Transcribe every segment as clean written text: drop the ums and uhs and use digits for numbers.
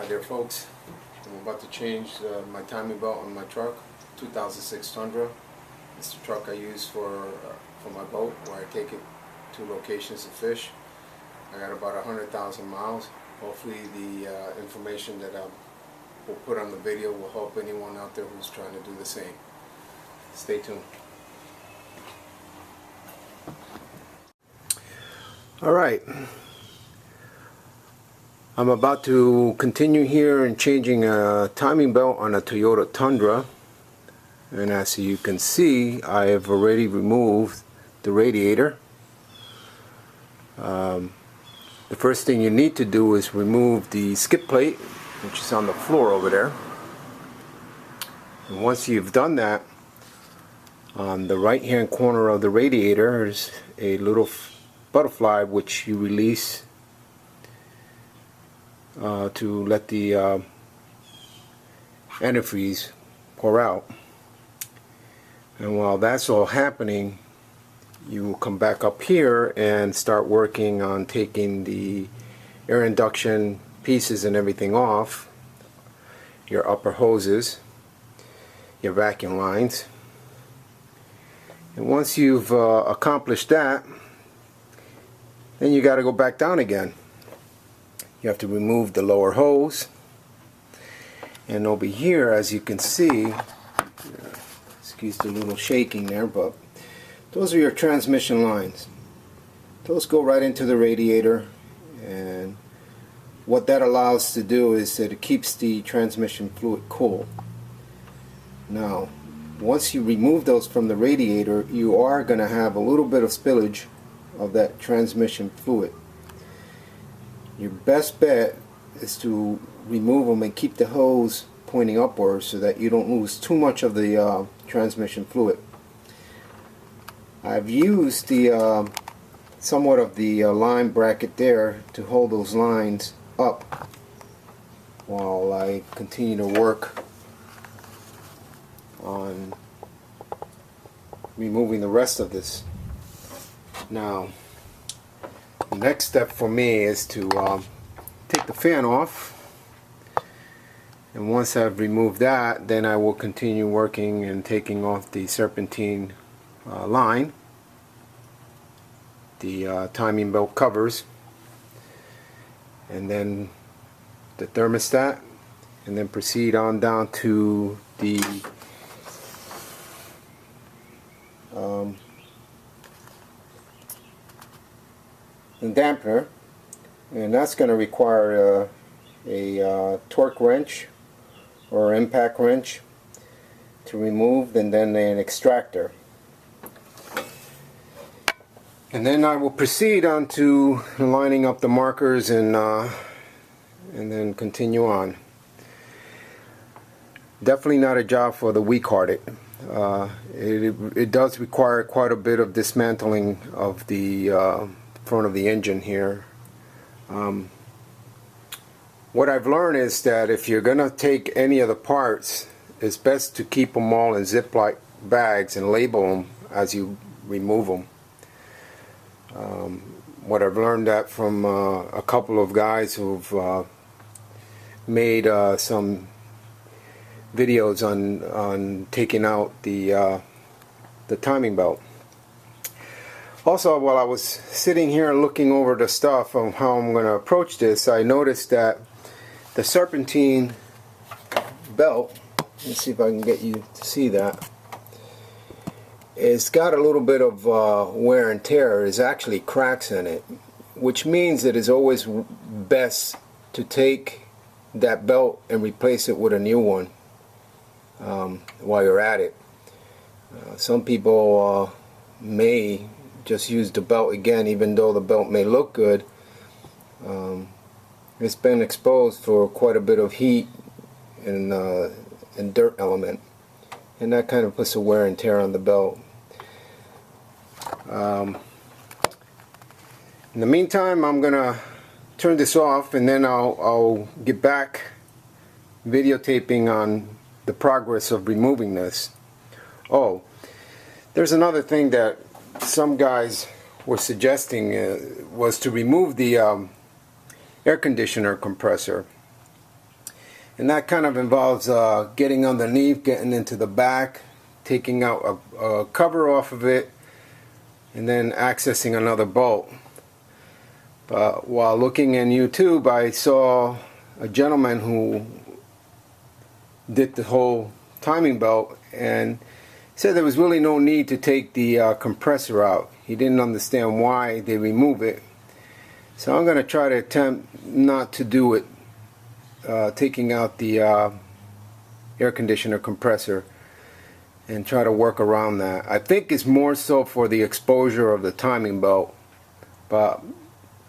Hi there folks, I'm about to change my timing belt on my truck, 2006 Tundra. It's the truck I use for my boat, where I take it to locations to fish. I got about 100,000 miles. Hopefully the information that I will put on the video will help anyone out there who's trying to do the same. Stay tuned. Alright, I'm about to continue here and changing a timing belt on a Toyota Tundra, and as you can see, I have already removed the radiator. The first thing you need to do is remove the skid plate, which is on the floor over there. And once you've done that, on the right hand corner of the radiator is a little butterfly which you release to let the antifreeze pour out. And while that's all happening, you will come back up here and start working on taking the air induction pieces and everything off, your upper hoses, your vacuum lines. And once you've accomplished that, then you got to go back down again. You have to remove the lower hose, and over here, as you can see, excuse the little shaking there, but those are your transmission lines. Those go right into the radiator, and what that allows to do is that it keeps the transmission fluid cool. Now, once you remove those from the radiator, you are going to have a little bit of spillage of that transmission fluid. Your best bet is to remove them and keep the hose pointing upwards so that you don't lose too much of the transmission fluid. I've used the somewhat of the line bracket there to hold those lines up while I continue to work on removing the rest of this. Now, the next step for me is to take the fan off, and once I've removed that, then I will continue working and taking off the serpentine line, the timing belt covers, and then the thermostat, and then proceed on down to the dampener, and that's going to require a torque wrench or impact wrench to remove, and then an extractor. And then I will proceed on to lining up the markers and then continue on. Definitely not a job for the weak-hearted. It does require quite a bit of dismantling of the front of the engine here. What I've learned is that if you're gonna take any of the parts, it's best to keep them all in Ziploc bags and label them as you remove them. What I've learned that from a couple of guys who've made some videos on taking out the timing belt. Also, while I was sitting here looking over the stuff on how I'm going to approach this, I noticed that the serpentine belt, let's see if I can get you to see that, it's got a little bit of wear and tear. There's actually cracks in it, which means that it's always best to take that belt and replace it with a new one while you're at it. Some people may just use the belt again, even though the belt may look good. It's been exposed for quite a bit of heat and dirt element, and that kind of puts a wear and tear on the belt. In the meantime, I'm gonna turn this off, and then I'll get back videotaping on the progress of removing this. Oh, there's another thing that some guys were suggesting, was to remove the air conditioner compressor. And that kind of involves getting underneath, getting into the back, taking out a cover off of it, and then accessing another bolt. But while looking in YouTube, I saw a gentleman who did the whole timing belt and said there was really no need to take the compressor out. He didn't understand why they remove it. So I'm going to try to attempt not to do it, taking out the air conditioner compressor, and try to work around that. I think it's more so for the exposure of the timing belt, but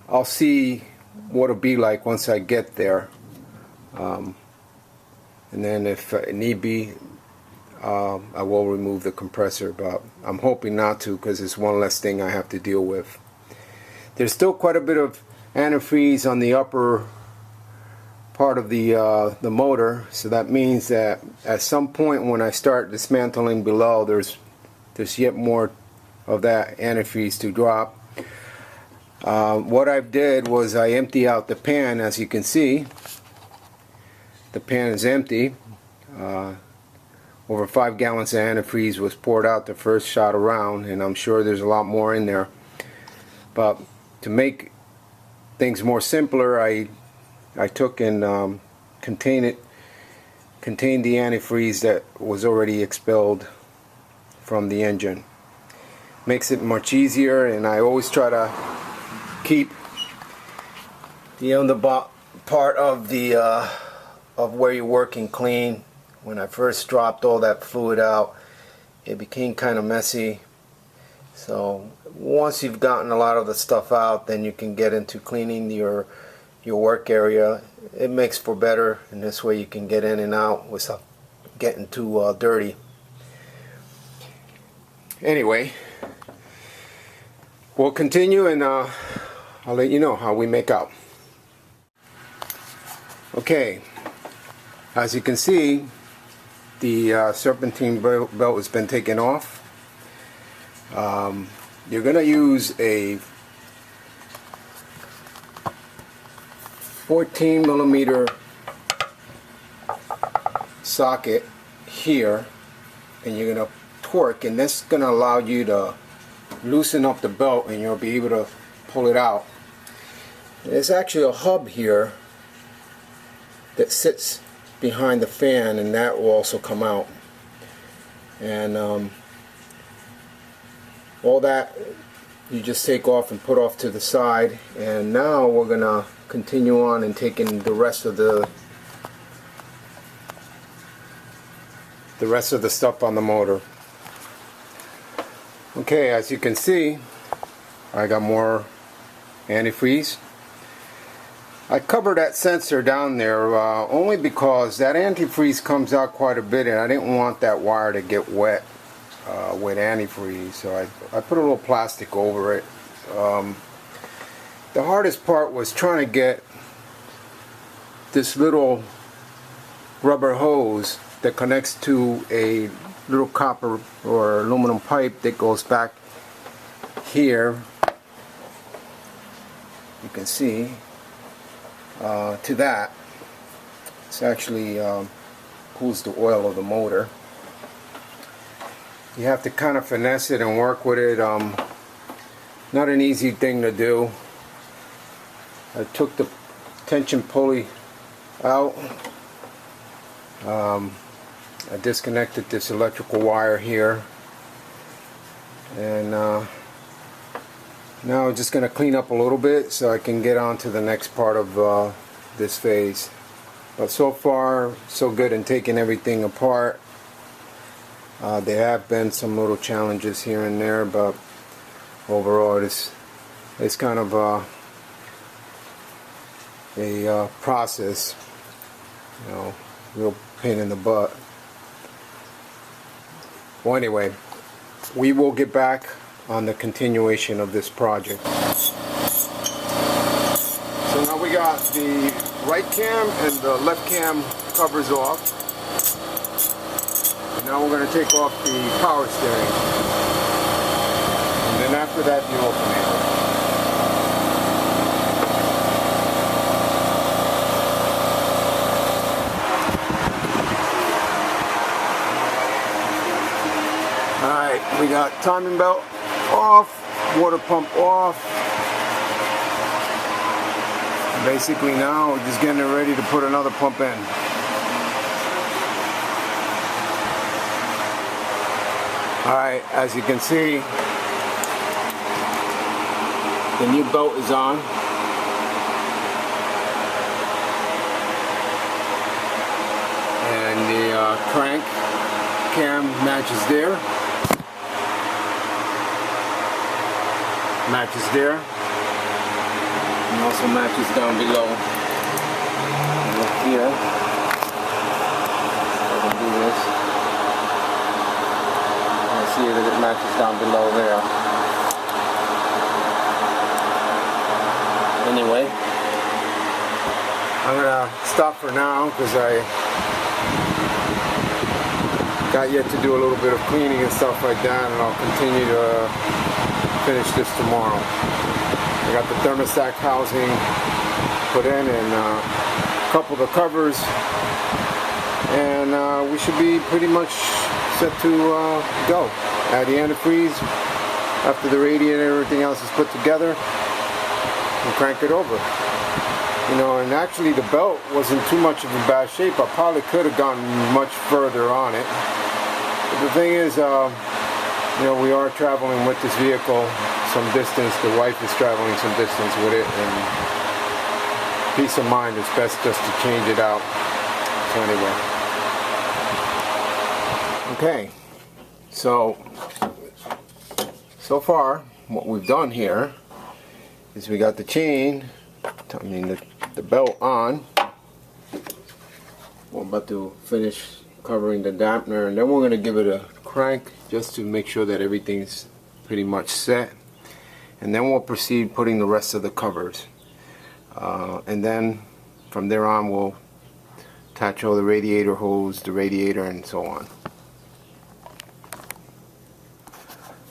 I'll see what it'll be like once I get there. And then if need be, I will remove the compressor, but I'm hoping not to, because it's one less thing I have to deal with. There's still quite a bit of antifreeze on the upper part of the motor, so that means that at some point when I start dismantling below, there's yet more of that antifreeze to drop. What I did was I empty out the pan. As you can see, the pan is empty. Over 5 gallons of antifreeze was poured out the first shot around, and I'm sure there's a lot more in there. But to make things more simpler, I took and contained the antifreeze that was already expelled from the engine. Makes it much easier, and I always try to keep the underbot part of the of where you're working clean. When I first dropped all that fluid out, it became kind of messy. So once you've gotten a lot of the stuff out, then you can get into cleaning your work area. It makes for better, and this way you can get in and out without getting too dirty. Anyway, we'll continue, and I'll let you know how we make out. Okay, as you can see, the serpentine belt has been taken off. You're going to use a 14 millimeter socket here, and you're going to torque, and that's going to allow you to loosen up the belt, and you'll be able to pull it out. There's actually a hub here that sits behind the fan, and that will also come out. And all that you just take off and put off to the side. And now we're gonna continue on and taking the rest of the stuff on the motor. Okay, as you can see, I got more antifreeze. I covered that sensor down there only because that antifreeze comes out quite a bit, and I didn't want that wire to get wet with antifreeze, so I put a little plastic over it. The hardest part was trying to get this little rubber hose that connects to a little copper or aluminum pipe that goes back here, you can see, to that. It's actually cools the oil of the motor. You have to kind of finesse it and work with it. Not an easy thing to do. I took the tension pulley out. I disconnected this electrical wire here, and now I'm just going to clean up a little bit so I can get on to the next part of this phase. But so far so good in taking everything apart. There have been some little challenges here and there, but overall it's kind of a process, you know, real pain in the butt. Well, anyway, we will get back on the continuation of this project. So now we got the right cam and the left cam covers off. And now we're going to take off the power steering. And then after that, the alternator. Alright, we got timing belt off, water pump off. Basically now we're just getting it ready to put another pump in. Alright, as you can see, the new belt is on. And the crank cam matches there. Matches there. And also matches down below. Look here. So I can do this. I see that it matches down below there. Anyway, I'm gonna stop for now because I got yet to do a little bit of cleaning and stuff like that, and I'll continue to finish this tomorrow. I got the thermostat housing put in and a couple of the covers, and we should be pretty much set to go. Add the antifreeze after the radiator and everything else is put together, and crank it over. You know, and actually the belt wasn't too much of a bad shape. I probably could have gone much further on it. But the thing is, you know, we are traveling with this vehicle some distance. The wife is traveling some distance with it, and peace of mind, it's best just to change it out. So anyway. Okay. So far, what we've done here is we got the chain, I mean the belt on. We're about to finish covering the dampener, and then we're going to give it a crank just to make sure that everything's pretty much set, and then we'll proceed putting the rest of the covers, and then from there on we'll attach all the radiator hose, the radiator, and so on.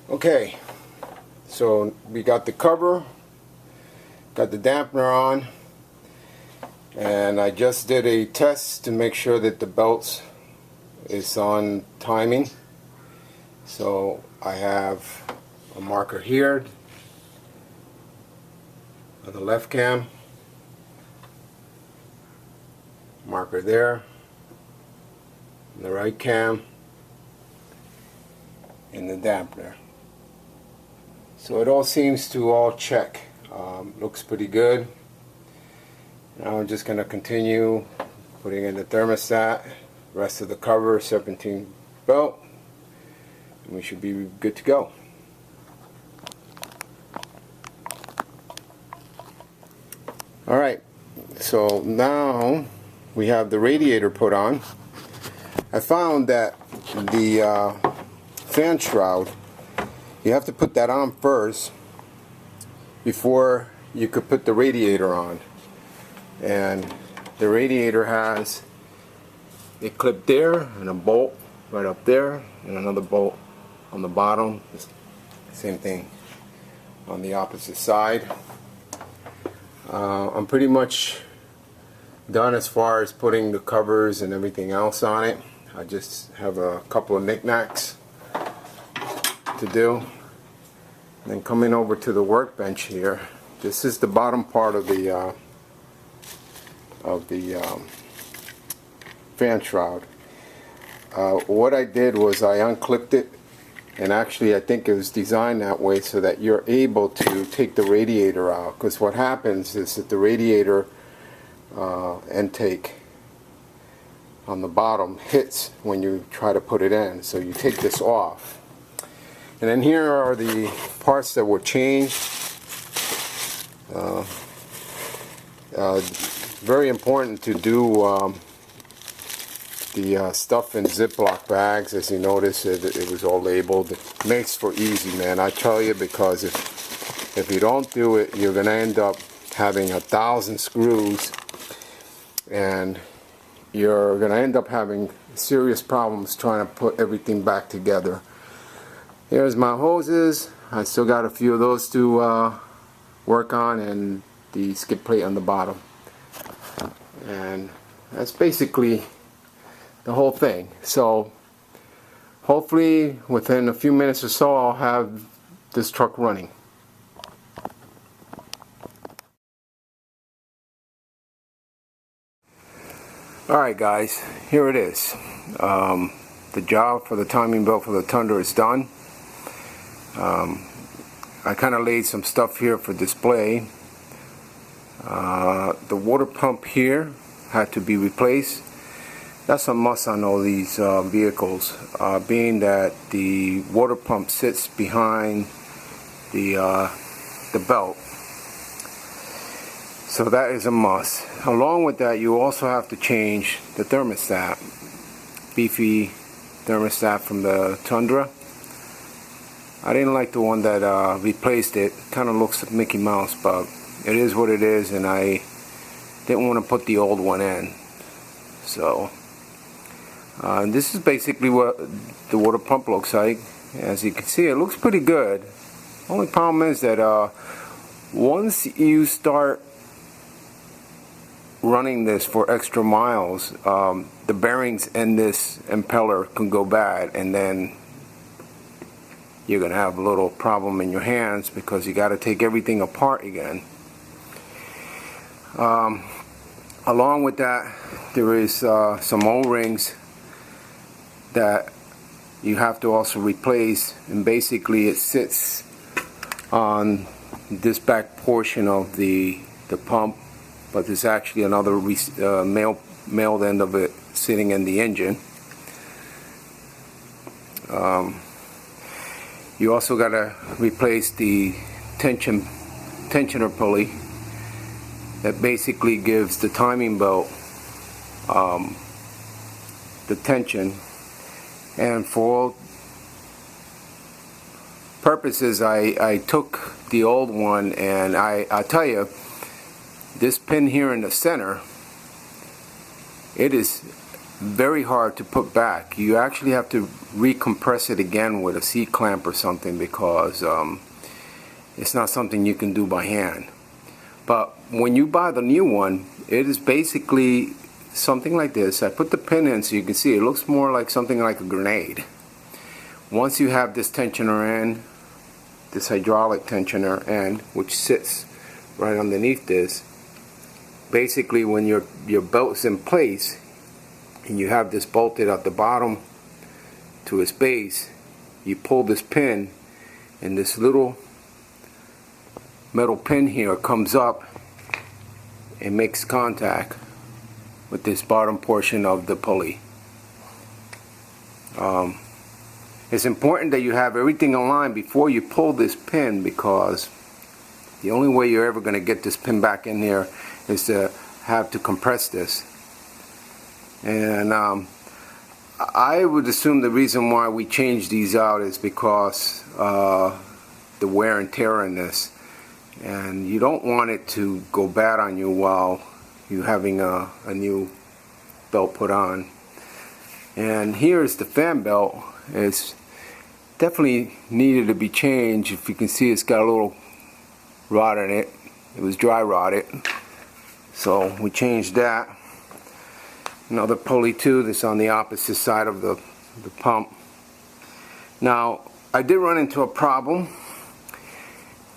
Okay, so we got the cover, got the dampener on, and I just did a test to make sure that the belts is on timing. So I have a marker here on the left cam, marker there on the right cam, and the dampener. So it all seems to all check. Looks pretty good. Now I'm just going to continue putting in the thermostat, rest of the cover, serpentine belt, and we should be good to go. Alright, so now we have the radiator put on. I found that the fan shroud, you have to put that on first before you could put the radiator on. And the radiator has a clip there and a bolt right up there and another bolt on the bottom. Same thing on the opposite side. I'm pretty much done as far as putting the covers and everything else on it. I just have a couple of knickknacks to do. And then coming over to the workbench here, this is the bottom part of the fan shroud. What I did was I unclipped it, and actually I think it was designed that way so that you're able to take the radiator out, because what happens is that the radiator intake on the bottom hits when you try to put it in. So you take this off, and then here are the parts that were changed. Very important to do the stuff in Ziploc bags. As you notice, it was all labeled. It makes for easy, man, I tell you, because if you don't do it, you're going to end up having 1,000 screws, and you're going to end up having serious problems trying to put everything back together. Here's my hoses. I still got a few of those to work on, and the skid plate on the bottom. And that's basically the whole thing. So hopefully within a few minutes or so I'll have this truck running. Alright guys, here it is. The job for the timing belt for the Tundra is done. I kind of laid some stuff here for display. The water pump here had to be replaced. That's a must on all these vehicles, being that the water pump sits behind the belt. So that is a must. Along with that, you also have to change the thermostat. Beefy thermostat from the Tundra. I didn't like the one that replaced it. Kind of looks like Mickey Mouse, but it is what it is, and I didn't want to put the old one in. So this is basically what the water pump looks like. As you can see, it looks pretty good. Only problem is that once you start running this for extra miles, the bearings in this impeller can go bad, and then you're gonna have a little problem in your hands because you got to take everything apart again. Along with that, there is some O-rings that you have to also replace, and basically it sits on this back portion of the pump, but there's actually another male end of it sitting in the engine. You also got to replace the tensioner pulley that basically gives the timing belt the tension. And for all purposes, I took the old one, and I tell you, this pin here in the center, it is very hard to put back. You actually have to recompress it again with a C-clamp or something, because it's not something you can do by hand. But when you buy the new one, it is basically something like this. I put the pin in so you can see it looks more like something like a grenade. Once you have this tensioner end, this hydraulic tensioner end, which sits right underneath this, basically when your belt's in place and you have this bolted at the bottom to its base, you pull this pin, and this little metal pin here comes up and makes contact with this bottom portion of the pulley. It's important that you have everything aligned before you pull this pin, because the only way you're ever going to get this pin back in there is to have to compress this. And I would assume the reason why we changed these out is because the wear and tear in this, and you don't want it to go bad on you while you're having a new belt put on. And here's the fan belt. It's definitely needed to be changed. If you can see, it's got a little rot in it. It was dry rotted, so we changed that. Another pulley too that's on the opposite side of the pump. Now, I did run into a problem,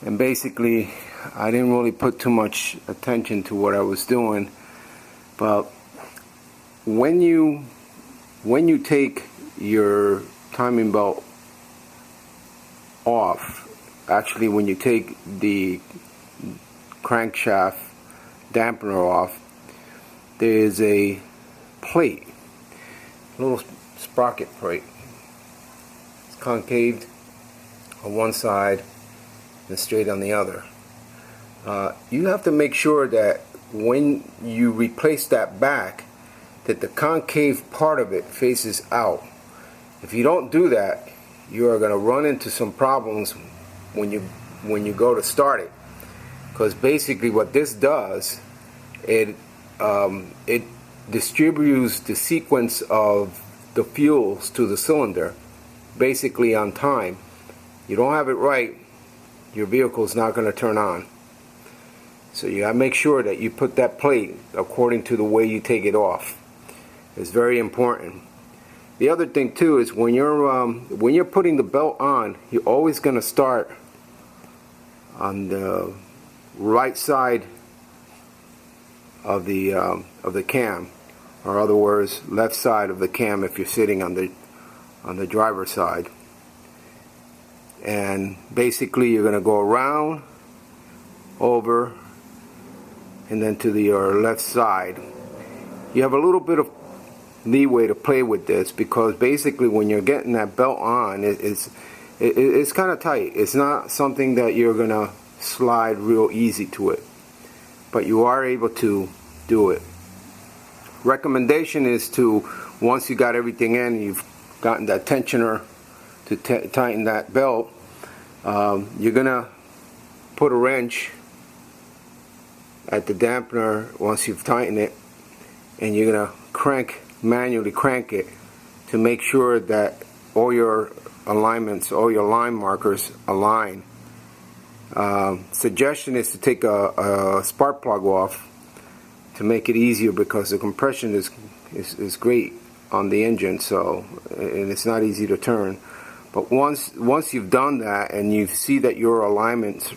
and basically I didn't really put too much attention to what I was doing, but when you take your timing belt off, actually when you take the crankshaft dampener off, there's a plate, a little sprocket plate. It's concaved on one side and straight on the other. You have to make sure that when you replace that back, that the concave part of it faces out. If you don't do that, you are going to run into some problems when you go to start it, because basically what this does, it distributes the sequence of the fuels to the cylinder basically on time. You don't have it right, your vehicle is not going to turn on. So you got to make sure that you put that plate according to the way you take it off. It's very important. The other thing too is when you're putting the belt on, you're always going to start on the right side of the cam, or other words, left side of the cam if you're sitting on the driver's side. And basically you're going to go around, over, and then to your left side. You have a little bit of leeway to play with this, because basically when you're getting that belt on, it's kind of tight. It's not something that you're going to slide real easy to it, but you are able to do it. Recommendation is to, once you got everything in, you've gotten that tensioner to tighten that belt, you're gonna put a wrench at the dampener once you've tightened it, and you're gonna manually crank it to make sure that all your alignments, all your line markers align. Suggestion is to take a spark plug off to make it easier, because the compression is great on the engine, so, and it's not easy to turn. But once you've done that and you see that your alignments,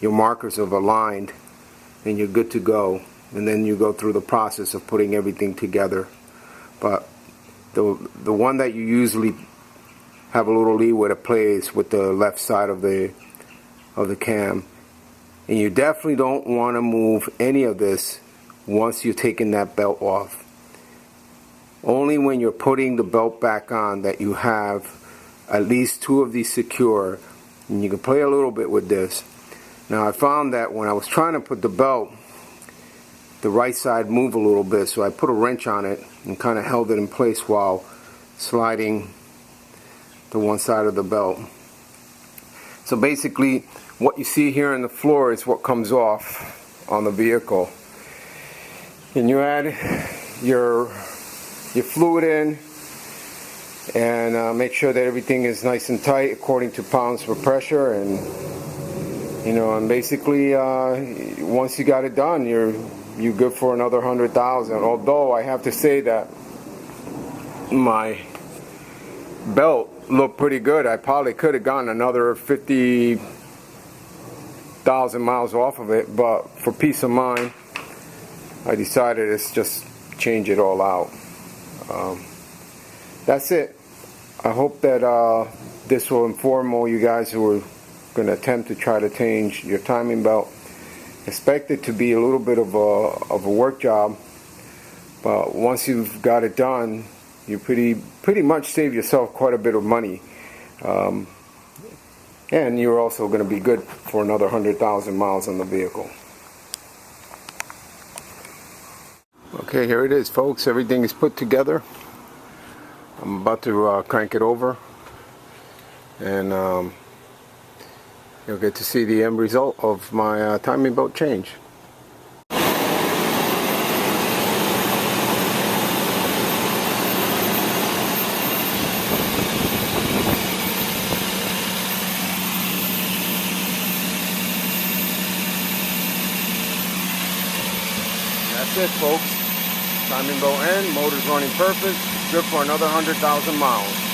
your markers have aligned, then you're good to go. And then you go through the process of putting everything together. But the one that you usually have a little leeway to play is with the left side of the cam. And you definitely don't want to move any of this once you've taken that belt off. Only when you're putting the belt back on that you have at least two of these secure, and you can play a little bit with this. Now I found that when I was trying to put the belt, the right side moved a little bit, so I put a wrench on it and kind of held it in place while sliding the one side of the belt. So basically what you see here on the floor is what comes off on the vehicle. And you add your fluid in, and make sure that everything is nice and tight according to pounds per pressure, and and basically once you got it done, you're good for another 100,000. Although I have to say that my belt looked pretty good. I probably could have gotten another 50,000 miles off of it, but for peace of mind, I decided let's just change it all out. That's it. I hope that this will inform all you guys who are going to attempt to try to change your timing belt. Expect it to be a little bit of a work job, but once you've got it done, you pretty much save yourself quite a bit of money, and you're also going to be good for another 100,000 miles on the vehicle. Okay, here it is, folks. Everything is put together. I'm about to crank it over, and you'll get to see the end result of my timing belt change. That's it, folks. Timing belt in, motor's running perfect, good for another 100,000 miles.